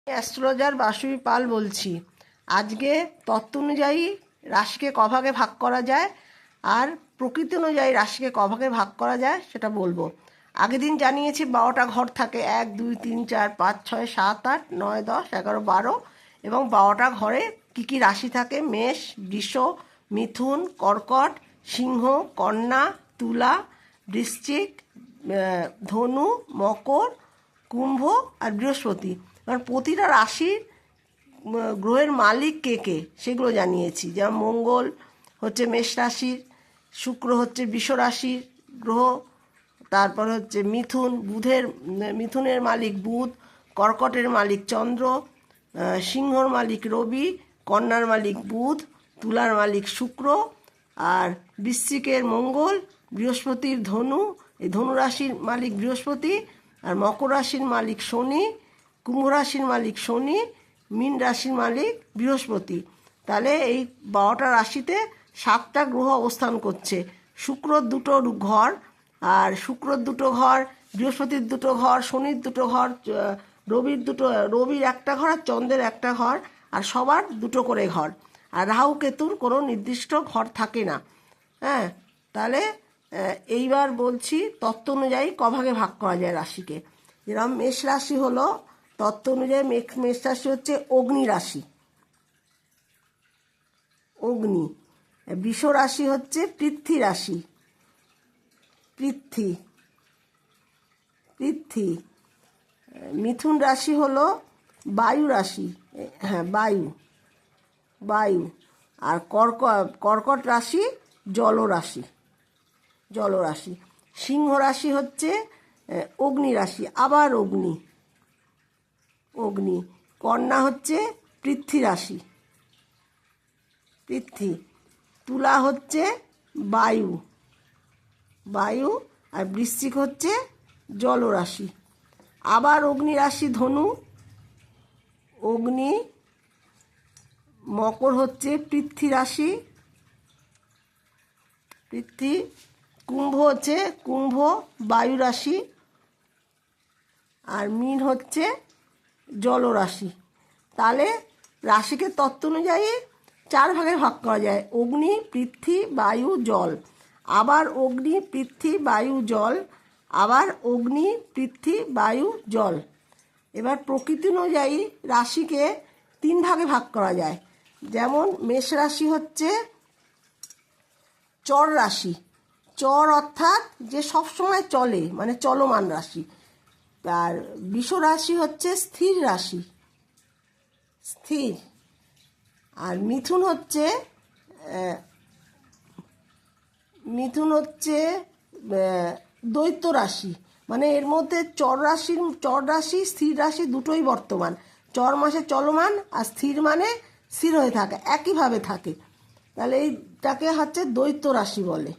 Astrologer বাসুবী পাল বলছি। আজকে তত্ত্ব অনুযায়ী রাশিকে কভাগে ভাগ করা যায় আর প্রকৃতি অনুযায়ী রাশিকে কভাগে ভাগ করা যায় সেটা বলবো। আগের দিন জানিয়েছি 12টা ঘর থাকে, 1 2 3 4 5 6 7 8 9 10 11 12, এবং 12টা ঘরে কি কি রাশি থাকে: মেষ, বৃষ, মিথুন, কর্কট, সিংহ, কন্যা, তুলা, বৃশ্চিক, ধনু, মকর, কুম্ভ আর বৃহস্পতি। কারণ প্রতিটা রাশির গ্রহের মালিক কে কে সেগুলো জানিয়েছি। যেমন মঙ্গল হচ্ছে মেষ রাশির, শুক্র হচ্ছে বৃষ রাশির গ্রহ, তারপর হচ্ছে মিথুনের মালিক বুধ, কর্কটের মালিক চন্দ্র, সিংহর মালিক রবি, কন্যার মালিক বুধ, তুলার মালিক শুক্র, আর বৃশ্চিকের মঙ্গল, বৃহস্পতির ধনু, এই ধনু রাশির মালিক বৃহস্পতি, আর মকর রাশির মালিক শনি, কুম্ভ রাশির মালিক শনি, মীন রাশির মালিক বৃহস্পতি। তাহলে এই 12টা রাশিতে 7টা গ্রহ অবস্থান করছে। শুক্রর 2টো ঘর, আর শুক্রর 2টো ঘর, বৃহস্পতির 2টো ঘর, শনির 2টো ঘর, রবির একটা ঘর আর চন্দ্রের একটা ঘর, আর সবার 2টো করে ঘর। আর রাহু কেতুর কোনো নির্দিষ্ট ঘর থাকে না। হ্যাঁ, তাহলে এইবার বলছি তত্ত্ব অনুযায়ী কভাগে ভাগ করা যায় রাশিকে। যেরকম মেষ রাশি হলো, তত্ত্ব অনুযায়ী মেষ রাশি হচ্ছে অগ্নি রাশি, অগ্নি। বৃষ রাশি হচ্ছে পৃথ্বী রাশি, পৃথ্বী। মিথুন রাশি হলো বায়ু রাশি, হ্যাঁ বায়ু। আর কর্কট রাশি জলরাশি। সিংহ রাশি হচ্ছে অগ্নি রাশি, আবার অগ্নি। কন্যা হচ্ছে পৃথ্বী রাশি, তুলা হচ্ছে বায়ু। আর বৃশ্চিক হচ্ছে জলরাশি। আবার অগ্নি রাশি ধনু, মকর হচ্ছে পৃথ্বী রাশি, কুম্ভ হচ্ছে বায়ু রাশি, আর মীন হচ্ছে জলরাশি। তাহলে রাশিকে তত্ত্ব অনুযায়ী 4 ভাগে ভাগ করা যায়: অগ্নি, পৃথ্বী, বায়ু, জল। আবার অগ্নি, পৃথ্বী, বায়ু, জল। আবার অগ্নি, পৃথ্বী, বায়ু, জল। এবার প্রকৃতি অনুযায়ী রাশিকে 3 ভাগে ভাগ করা যায়। যেমন মেষ রাশি হচ্ছে চর রাশি, চর অর্থাৎ যে সবসময় চলে, মানে চলমান রাশি। আর বৃষ রাশি হচ্ছে স্থির রাশি, আর মিথুন হচ্ছে দৈত্য রাশি। মানে এর মধ্যে চর রাশি স্থির রাশি দুটোই বর্তমান। চর মাসে চলমান, আর স্থির মানে স্থির হয়ে থাকে, একইভাবে থাকে। তাহলে এইটাকে হচ্ছে দৈত্য রাশি বলে,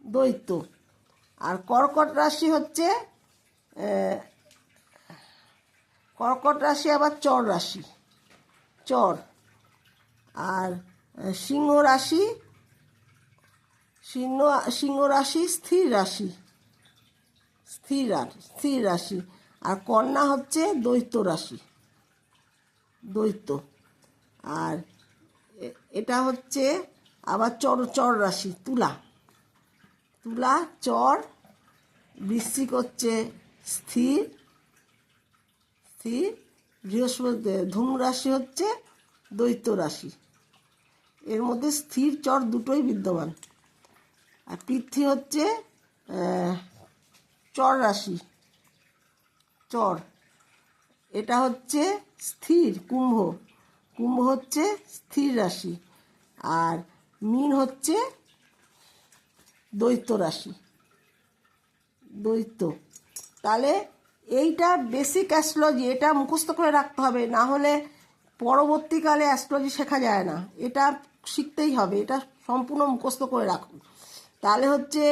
দৈত্য। আর কর্কট রাশি আবার চর রাশি, আর সিংহ রাশি স্থির রাশি। আর কন্যা হচ্ছে দৈত্য রাশি, আর এটা হচ্ছে আবার চর রাশি, তুলা চর। বৃশ্চিক হচ্ছে স্থির। বৃহস্পতি ধনু রাশি হচ্ছে দৈত্য রাশি। এর মধ্যে স্থির চর দুটোই বিদ্যমান। আর পৃথ্বী হচ্ছে চর রাশি, এটা হচ্ছে স্থির। কুম্ভ হচ্ছে স্থির রাশি, আর মীন হচ্ছে দৈত্য রাশি, তাহলে এইটা বেসিক অ্যাস্ট্রোলজি, এটা মুখস্থ করে রাখতে হবে, না হলে পরবর্তীকালে অ্যাস্ট্রোলজি শেখা যায় না। এটা শিখতেই হবে, এটা সম্পূর্ণ মুখস্থ করে রাখুন। তাহলে হচ্ছে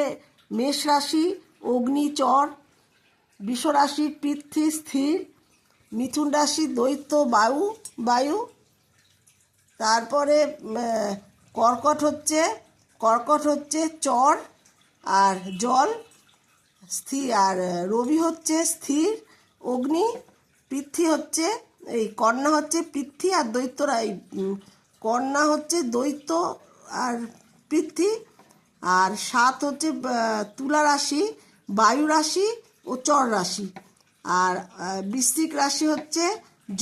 মেষ রাশি অগ্নি চর, বৃষ রাশি পৃথ্বী স্থির, মিথুন রাশি দৈত্য বায়ু। তারপরে কর্কট হচ্ছে চর আর জল স্থির, আর রবি হচ্ছে স্থির অগ্নি, পৃথ্বী হচ্ছে এই কন্যা হচ্ছে পৃথ্বী আর দৈত্যরা এই কন্যা হচ্ছে দৈত্য আর পৃথ্বী, আর 7 হচ্ছে তুলা রাশি, বায়ু রাশি ও চর রাশি, আর বৃশ্চিক রাশি হচ্ছে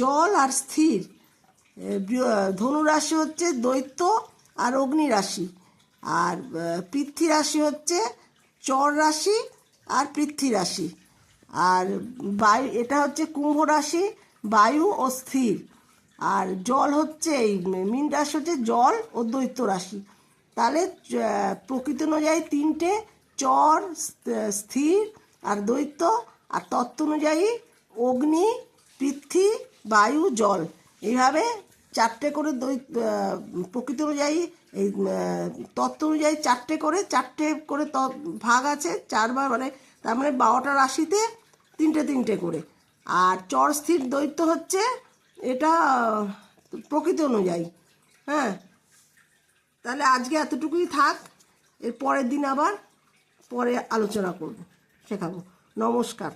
জল আর স্থির, ধনু রাশি হচ্ছে দৈত্য আর অগ্নি রাশি, আর পৃথ্বী রাশি হচ্ছে চর রাশি আর পৃথ্বী রাশি, আর বায়ু এটা হচ্ছে কুম্ভ রাশি, বায়ু ও স্থির, আর জল হচ্ছে এই মীন রাশি হচ্ছে জল ও দৈত্য রাশি। তাহলে প্রকৃতি অনুযায়ী 3টে চর, স্থির আর দৈত্য, আর তত্ত্ব অনুযায়ী অগ্নি, পৃথ্বী, বায়ু, জল, এইভাবে 4টে করে প্রকৃতি অনুযায়ী এই তত্ত্ব অনুযায়ী 4টে করে ভাগ আছে, 4বার, মানে তার মানে 12টা রাশিতে 3টে করে। আর চর স্থির দৈত্য হচ্ছে এটা প্রকৃতি অনুযায়ী। হ্যাঁ, তাহলে আজকে এতটুকুই থাক, এর পরের দিন আবার পরে আলোচনা করব, শেখাবো। নমস্কার।